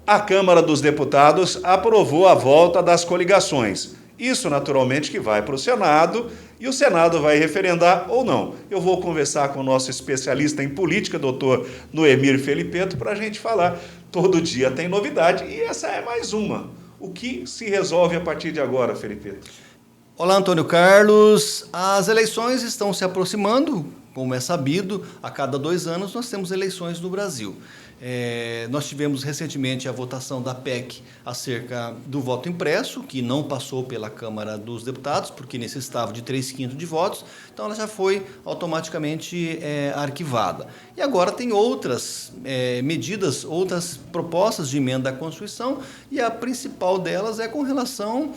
A Câmara dos Deputados aprovou a volta das coligações. Isso, naturalmente, que vai para o Senado e o Senado vai referendar ou não. Eu vou conversar com o nosso especialista em política, doutor Noemir Felipeto, para a gente falar. Todo dia tem novidade e essa é mais uma. O que se resolve a partir de agora, Felipeto? Olá, Antônio Carlos. As eleições estão se aproximando, como é sabido, a cada 2 anos nós temos eleições no Brasil. Nós tivemos recentemente a votação da PEC acerca do voto impresso, que não passou pela Câmara dos Deputados, porque necessitava de 3/5 de votos, então ela já foi automaticamente arquivada. E agora tem outras medidas, outras propostas de emenda à Constituição, e a principal delas é com relação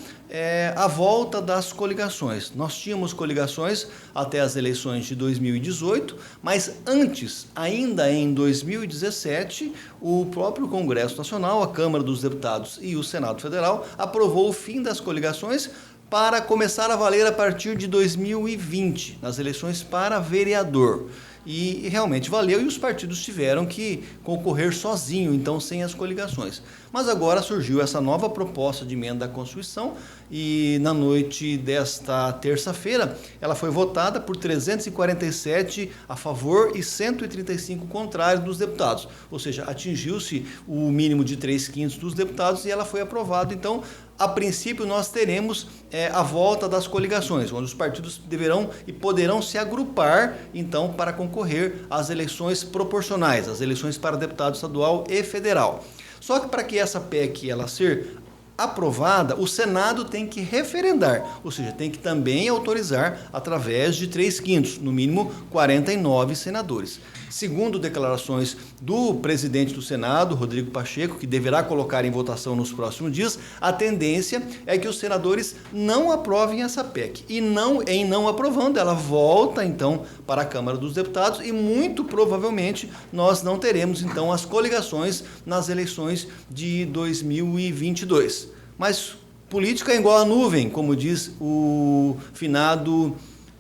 à volta das coligações. Nós tínhamos coligações até as eleições de 2018, mas antes, ainda em 2017, o próprio Congresso Nacional, a Câmara dos Deputados e o Senado Federal aprovou o fim das coligações para começar a valer a partir de 2020, nas eleições para vereador. E realmente valeu, e os partidos tiveram que concorrer sozinho, então sem as coligações. Mas agora surgiu essa nova proposta de emenda à Constituição e na noite desta terça-feira ela foi votada por 347 a favor e 135 contrários dos deputados. Ou seja, atingiu-se o mínimo de 3/5 dos deputados e ela foi aprovada. Então, a princípio, nós teremos a volta das coligações, onde os partidos deverão e poderão se agrupar, então, para concorrer às eleições proporcionais, às eleições para deputado estadual e federal. Só que para que essa PEC ela ser aprovada, o Senado tem que referendar, ou seja, tem que também autorizar através de 3/5, no mínimo 49 senadores. Segundo declarações do presidente do Senado, Rodrigo Pacheco, que deverá colocar em votação nos próximos dias, a tendência é que os senadores não aprovem essa PEC. E em não aprovando, ela volta então para a Câmara dos Deputados e muito provavelmente nós não teremos então as coligações nas eleições de 2022. Mas política é igual a nuvem, como diz o finado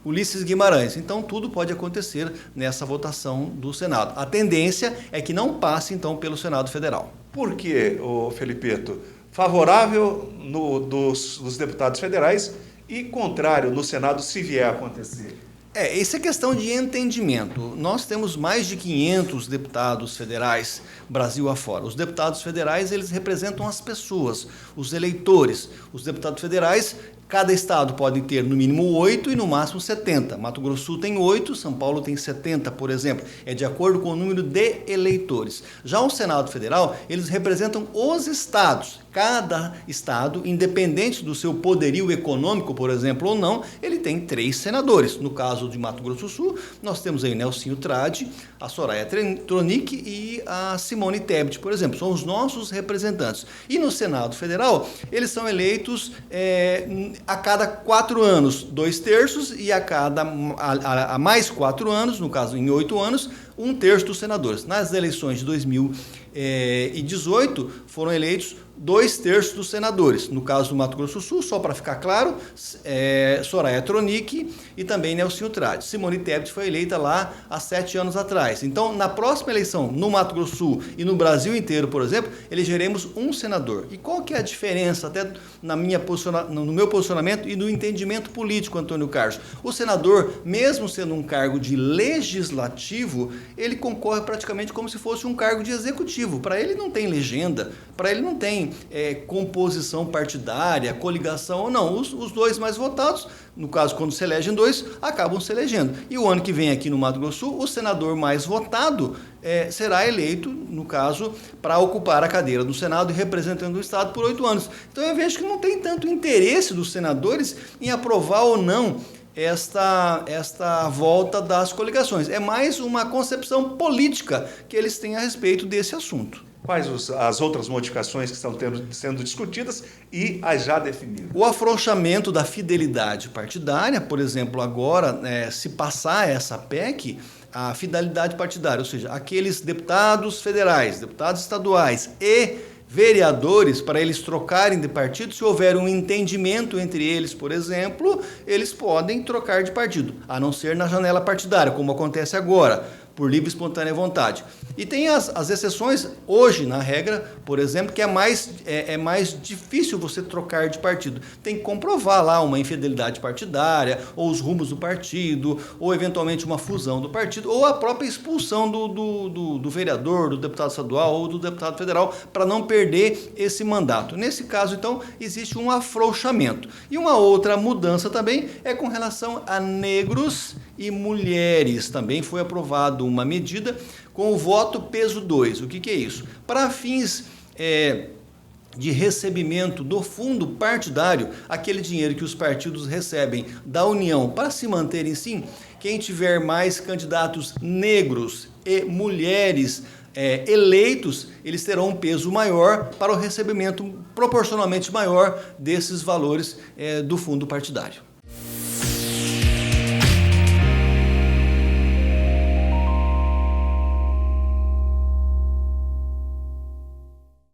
Ulisses Guimarães. Então, tudo pode acontecer nessa votação do Senado. A tendência é que não passe, então, pelo Senado Federal. Por que, Felipeto? Favorável dos deputados federais e contrário no Senado, se vier a acontecer? Isso é questão de entendimento. Nós temos mais de 500 deputados federais, Brasil afora. Os deputados federais, eles representam as pessoas, os eleitores. Os deputados federais, cada estado pode ter no mínimo 8 e no máximo 70. Mato Grosso do Sul tem 8, São Paulo tem 70, por exemplo. É de acordo com o número de eleitores. Já o Senado Federal, eles representam os estados. Cada estado, independente do seu poderio econômico, por exemplo, ou não, ele tem 3 senadores. No caso de Mato Grosso do Sul, nós temos aí o Nelsinho Trade, a Soraya Tronic e a Simone Tebet, por exemplo. São os nossos representantes. E no Senado Federal, eles são eleitos a cada 4 anos, 2/3, e a mais 4 anos, no caso em 8 anos, 1/3 dos senadores. Nas eleições de 2018, foram eleitos 2/3 dos senadores. No caso do Mato Grosso do Sul, só para ficar claro, Soraya Tronic e também Nelsinho Trade. Simone Tebet foi eleita lá há 7 anos atrás. Então, na próxima eleição, no Mato Grosso do Sul e no Brasil inteiro, por exemplo, elegeremos um senador. E qual que é a diferença, até no meu posicionamento e no entendimento político, Antônio Carlos? O senador, mesmo sendo um cargo de legislativo, ele concorre praticamente como se fosse um cargo de executivo. Para ele não tem legenda, para ele não tem composição partidária, coligação ou não. Os 2 mais votados, no caso, quando se elegem 2, acabam se elegendo. E o ano que vem aqui no Mato Grosso do Sul, o senador mais votado será eleito, no caso, para ocupar a cadeira do Senado e representando o Estado por 8 anos. Então eu vejo que não tem tanto interesse dos senadores em aprovar ou não esta volta das coligações. É mais uma concepção política que eles têm a respeito desse assunto. Quais as outras modificações que estão sendo discutidas e as já definidas? O afrouxamento da fidelidade partidária, por exemplo, agora, se passar essa PEC, a fidelidade partidária, ou seja, aqueles deputados federais, deputados estaduais e vereadores, para eles trocarem de partido, se houver um entendimento entre eles, por exemplo, eles podem trocar de partido, a não ser na janela partidária, como acontece agora. por livre e espontânea vontade. E tem as exceções, hoje, na regra, por exemplo, que é mais difícil você trocar de partido. Tem que comprovar lá uma infidelidade partidária, ou os rumos do partido, ou eventualmente uma fusão do partido, ou a própria expulsão do vereador, do deputado estadual ou do deputado federal, para não perder esse mandato. Nesse caso, então, existe um afrouxamento. E uma outra mudança também é com relação a negros e mulheres. Também foi aprovada uma medida com o voto peso 2. O que é isso? Para fins de recebimento do fundo partidário, aquele dinheiro que os partidos recebem da União para se manterem, sim, quem tiver mais candidatos negros e mulheres eleitos, eles terão um peso maior para o recebimento proporcionalmente maior desses valores do fundo partidário.